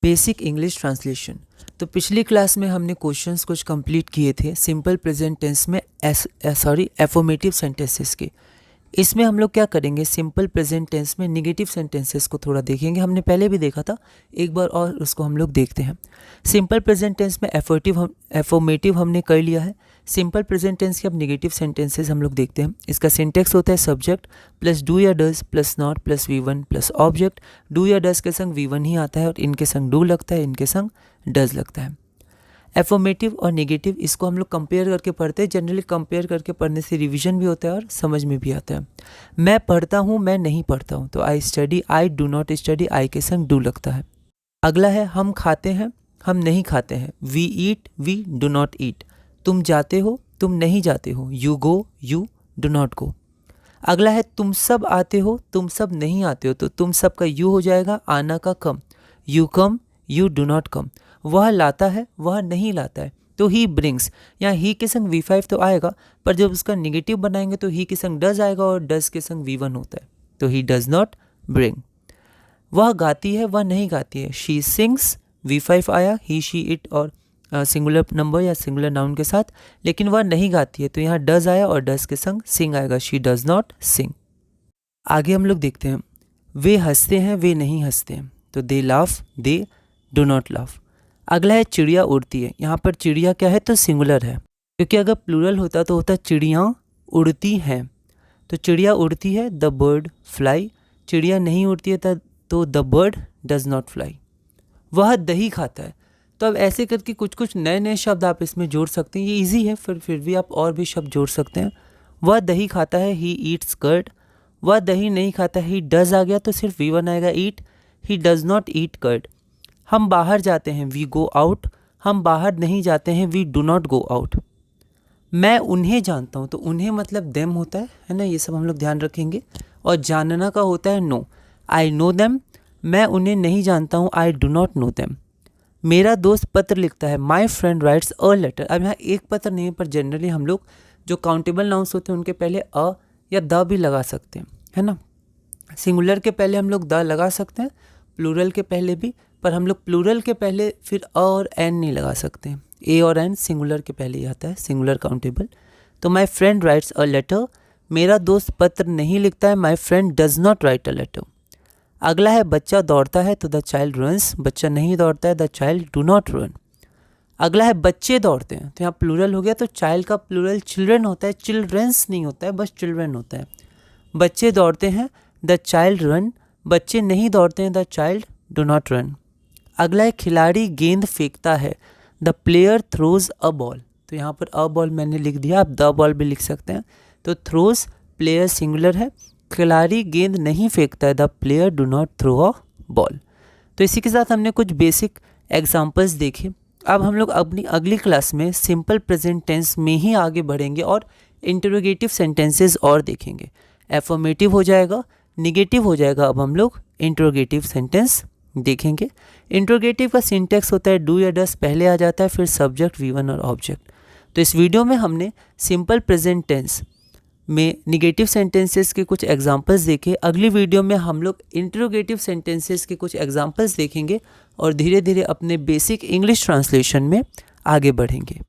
Basic English translation. तो पिछली class में हमने क्वेश्चंस कुछ कंप्लीट किए थे सिंपल प्रेजेंट टेंस में एफर्मेटिव सेंटेंसेस के। इसमें हम लोग क्या करेंगे, सिंपल प्रेजेंट टेंस में निगेटिव सेंटेंसेस को थोड़ा देखेंगे। हमने पहले भी देखा था, एक बार और उसको हम लोग देखते हैं। सिंपल प्रेजेंट टेंस में एफर्मेटिव हमने कर लिया है। सिंपल प्रेजेंट टेंस के अब निगेटिव सेंटेंसेस हम लोग देखते हैं। इसका सिंटेक्स होता है सब्जेक्ट प्लस डू या does plus not plus V1 plus object. Do या डज के संग V1 ही आता है और इनके संग डू लगता है, इनके संग डज लगता है। एफर्मेटिव और नेगेटिव इसको हम लोग कंपेयर करके पढ़ते हैं। जनरली कंपेयर करके पढ़ने से रिवीजन भी होता है और समझ में भी आता है। मैं पढ़ता हूँ, मैं नहीं पढ़ता हूँ, तो I study, I do not study, I के संग डू लगता है। अगला है हम खाते हैं, हम नहीं खाते हैं। We eat, we do not eat. तुम जाते हो, तुम नहीं जाते हो। You go, you do not go. अगला है तुम सब आते हो, तुम सब नहीं आते हो, तो तुम सब का यू हो जाएगा, आना का कम। You come, you do not come. वह लाता है, वह नहीं लाता है, तो ही ब्रिंग्स। यहाँ ही के संग V5 तो आएगा, पर जब उसका निगेटिव बनाएंगे तो ही के संग डज आएगा और डज के संग V1 होता है, तो ही डज नॉट ब्रिंग। वह गाती है, वह नहीं गाती है। शी सिंग्स, V5 आया, ही शी इट और सिंगुलर नंबर या सिंगुलर नाउन के साथ, लेकिन वह नहीं गाती है, तो यहाँ डज आया और डज के संग सिंग आएगा। शी डज नॉट सिंग। आगे हम लोग देखते हैं, वे हंसते हैं, वे नहीं हंसते हैं, तो they laugh, they do not laugh. अगला है चिड़िया उड़ती है। यहाँ पर चिड़िया क्या है, तो सिंगुलर है, क्योंकि अगर प्लूरल होता तो होता चिड़ियाँ उड़ती हैं, तो चिड़िया उड़ती है, द बर्ड फ्लाई। चिड़िया नहीं उड़ती है तो the bird does not fly. वह दही खाता है। तो अब ऐसे करके कुछ कुछ नए नए शब्द आप इसमें जोड़ सकते हैं। ये इजी है, फिर भी आप और भी शब्द जोड़ सकते हैं। वह दही खाता है, ही ईट्स कर्ड। वह दही नहीं खाता है, ही डज आ गया तो सिर्फ V1 आएगा, eat. He does not eat curd. हम बाहर जाते हैं, वी गो आउट। हम बाहर नहीं जाते हैं, we do not go out. मैं उन्हें जानता हूँ, तो उन्हें मतलब देम होता है ना, ये सब हम लोग ध्यान रखेंगे। और जानना का होता है नो, आई नो देम। मैं उन्हें नहीं जानता हूँ, I do not know them. मेरा दोस्त पत्र लिखता है, my friend writes a letter. अब यहाँ एक पत्र नहीं है, पर जनरली हम लोग जो काउंटेबल नाउन्स होते हैं उनके पहले अ या द भी लगा सकते हैं, है ना। सिंगुलर के पहले हम लोग द लगा सकते हैं, प्लूरल के पहले भी, पर हम लोग प्लूरल के पहले फिर अ और एन नहीं लगा सकते हैं। ए और एन सिंगुलर के पहले ही आता है, सिंगुलर काउंटेबल। तो my friend writes a letter. मेरा दोस्त पत्र नहीं लिखता है, my friend does not write a letter. अगला है बच्चा दौड़ता है, तो द चाइल्ड रन्स। बच्चा नहीं दौड़ता है, the child do not run. अगला है बच्चे दौड़ते हैं, तो यहाँ प्लूरल हो गया, तो चाइल्ड का प्लूरल चिल्ड्रन होता है, चिल्ड्रंस नहीं होता है, बस चिल्ड्रन होता है। बच्चे दौड़ते हैं, द चाइल्ड रन। बच्चे नहीं दौड़ते हैं, the child do not run. अगला है खिलाड़ी गेंद फेंकता है, the player throws a ball. तो यहाँ पर अ बॉल मैंने लिख दिया, आप द बॉल भी लिख सकते हैं। तो थ्रोज प्लेयर सिंगुलर है, खिलाड़ी गेंद नहीं फेंकता है, the player do not throw a ball. तो इसी के साथ हमने कुछ बेसिक एग्जाम्पल्स देखे। अब हम लोग अपनी अगली क्लास में सिंपल प्रेजेंट टेंस में ही आगे बढ़ेंगे और इंटरोगेटिव सेंटेंसेस और देखेंगे। एफर्मेटिव हो जाएगा, निगेटिव हो जाएगा, अब हम लोग इंटरोगेटिव सेंटेंस देखेंगे। इंटरोगेटिव का सिंटेक्स होता है डू या डज पहले आ जाता है, फिर सब्जेक्ट V1 और ऑब्जेक्ट। तो इस वीडियो में हमने सिंपल प्रेजेंट टेंस में निगेटिव सेंटेंसेस के कुछ एग्जांपल्स देखे। अगली वीडियो में हम लोग इंटरोगेटिव सेंटेंसेस के कुछ एग्जांपल्स देखेंगे और धीरे धीरे अपने बेसिक इंग्लिश ट्रांसलेशन में आगे बढ़ेंगे।